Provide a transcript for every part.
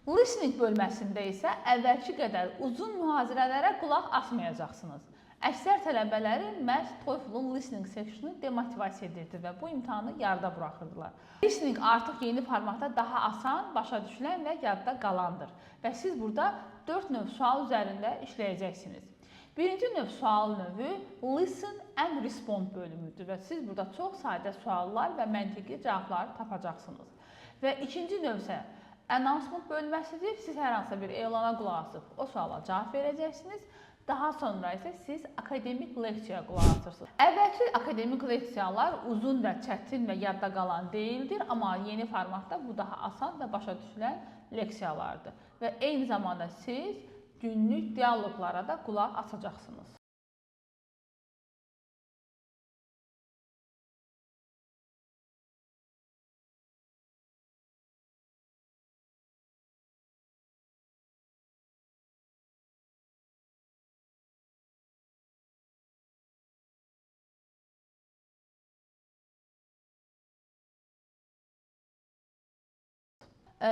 Listening bölməsində isə əvvəlki qədər uzun mühazirələrə qulaq asmayacaqsınız. Əksər tələbələri məhz TOEFL-un listening sectionu demotivasiya edirdi və bu imtahanı yarıda buraxırdılar. Listening artıq yeni formatda daha asan, başa düşülən və yadda qalandır və siz burada 4 növ sual üzərində işləyəcəksiniz. Birinci növ sual növü Listen and Respond bölümüdür və siz burada çox sadə suallar və məntiqi cavablar tapacaqsınız. Və ikinci növ isə Announcement bölməsidir. Siz hər hansı bir elana qulaq asıb o suala cavab verəcəksiniz. Daha sonra isə siz akademik leksiyaya qulaq asırsınız. Əvvəlki akademik leksiyalar uzun və çətin və yadda qalan deyildir, amma yeni formatda bu daha asan və başa düşülən leksiyalardır. Və eyni zamanda siz günlük dialoqlara da qulaq asacaqsınız.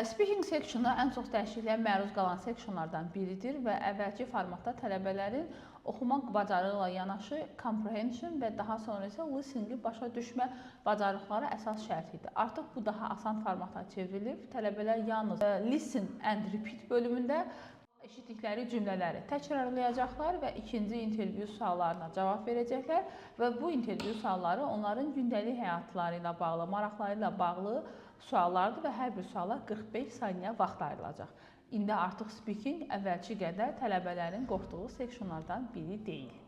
Speaking sectionu ən çox dəyişikliyə məruz qalan sectionlardan biridir və əvvəlki formatda tələbələrin oxumaq bacarığı ilə yanaşı comprehension və daha sonra isə listening-i başa düşmə bacarıqları əsas şərt idi. Artıq bu daha asan formata çevrilib. Tələbələr yalnız listen and repeat bölümündə eşitdikləri cümlələri təkrarlayacaqlar və ikinci intervyu suallarına cavab verəcəklər və bu intervyu sualları onların gündəlik həyatları ilə bağlı, maraqları ilə bağlı suallardır və hər bir suala 45 saniyə vaxt ayrılacaq. İndi artıq speaking əvvəlki qədər tələbələrin qorxduğu sectionlardan biri deyil.